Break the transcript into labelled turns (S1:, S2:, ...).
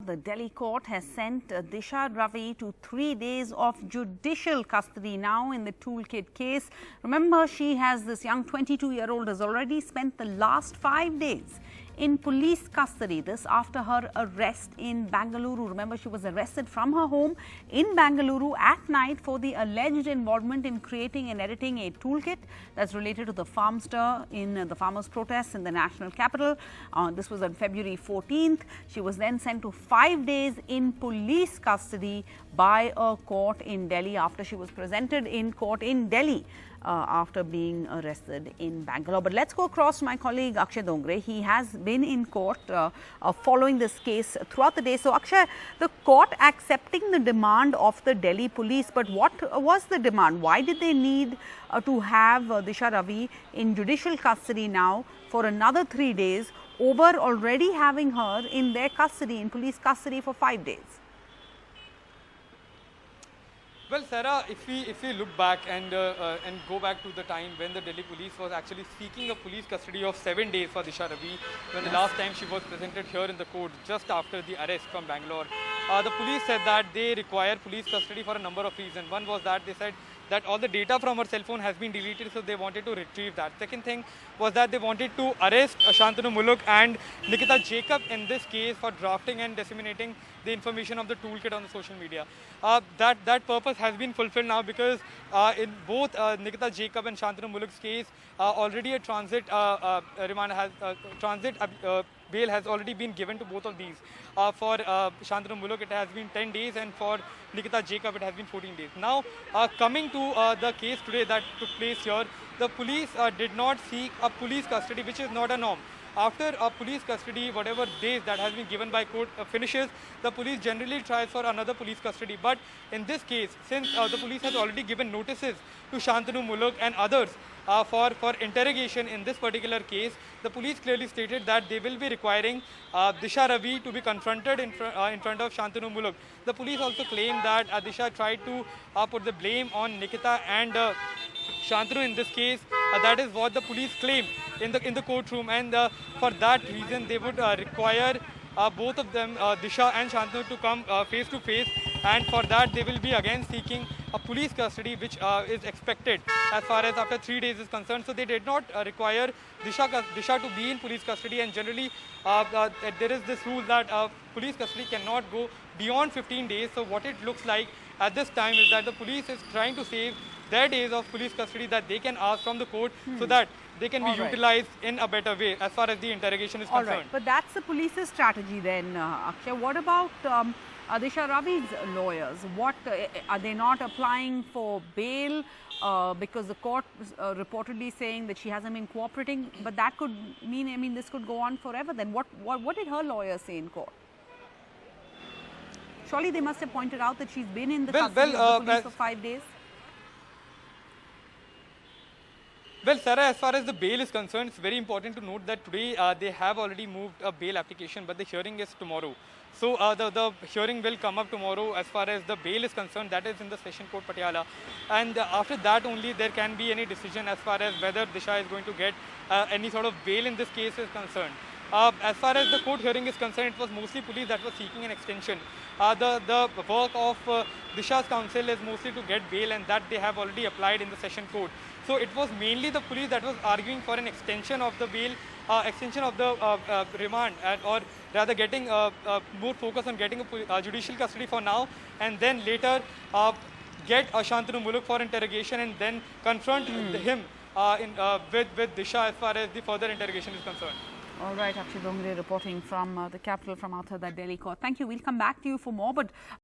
S1: the Delhi court has sent Disha Ravi to 3 days of judicial custody now in the toolkit case. Remember, she has this young 22-year-old has already spent the last 5 days in police custody. This after her arrest in Bengaluru. Remember, she was arrested from her home in Bengaluru at night for the alleged involvement in creating and editing a toolkit that's related to the farm stir in the farmers' protests in the national capital. This was on February 14th. She was then sent to 5 days in police custody by a court in Delhi after she was presented in court in Delhi after being arrested in Bangalore. But let's go across to my colleague Akshay Dongre. He has been in court following this case throughout the day. So Akshay, the court accepting the demand of the Delhi police, but what was the demand? Why did they need to have Disha Ravi in judicial custody now for another 3 days over already having her in their custody, in police custody for 5 days?
S2: Well, Sarah, if we look back and go back to the time when the Delhi police was actually seeking a police custody of 7 days for Disha Ravi, when the last time she was presented here in the court just after the arrest from Bangalore, the police said that they require police custody for a number of reasons. One was that they said that all the data from her cell phone has been deleted, so they wanted to retrieve that. Second thing was that they wanted to arrest Shantanu Muluk and Nikita Jacob in this case for drafting and disseminating the information of the toolkit on the social media. That purpose has been fulfilled now because in both Nikita Jacob and Shantanu Muluk's case, already a transit bail has already been given to both of these. For Shantanu Muluk, it has been 10 days, and for Nikita Jacob, it has been 14 days. Now, coming to the case today that took place here, the police did not seek a police custody, which is not a norm. After a police custody, whatever days that has been given by court finishes, the police generally tries for another police custody. But in this case, since the police has already given notices to Shantanu Muluk and others for interrogation in this particular case, the police clearly stated that they will be requiring Disha Ravi to be confronted in front of Shantanu Muluk. The police also claimed that Disha tried to put the blame on Nikita and Shantanu in this case. That is what the police claim in the courtroom, and for that reason they would require both of them, Disha and Shantanu, to come face to face, and for that they will be again seeking a police custody, which is expected as far as after 3 days is concerned. So they did not require Disha to be in police custody, and generally there is this rule that police custody cannot go beyond 15 days. So what it looks like at this time is that the police is trying to save their days of police custody that they can ask from the court so that they can be utilized in a better way as far as the interrogation is concerned.
S1: But that's the police's strategy then, Akshay. What about Disha Ravi's lawyers? What are they not applying for bail because the court is reportedly saying that she hasn't been cooperating? But that could mean, I mean, this could go on forever. Then what did her lawyers say in court? Surely they must have pointed out that she's been in the custody of the police for 5 days.
S2: Well, Sarah, as far as the bail is concerned, it's very important to note that today they have already moved a bail application, but the hearing is tomorrow. So the hearing will come up tomorrow as far as the bail is concerned. That is in the Session Court, Patiala. And after that only there can be any decision as far as whether Disha is going to get any sort of bail in this case is concerned. As far as the court hearing is concerned, it was mostly police that was seeking an extension. The work of Disha's counsel is mostly to get bail, and that they have already applied in the Session Court. So it was mainly the police that was arguing for an extension of the bail, extension of the remand, or rather getting more focus on getting a judicial custody for now, and then later get Shantanu Muluk for interrogation and then confront him with Disha as far as the further interrogation is concerned.
S1: All right, Akshay Dongre reporting from the capital, from outside the Delhi court. Thank you. We'll come back to you for more. But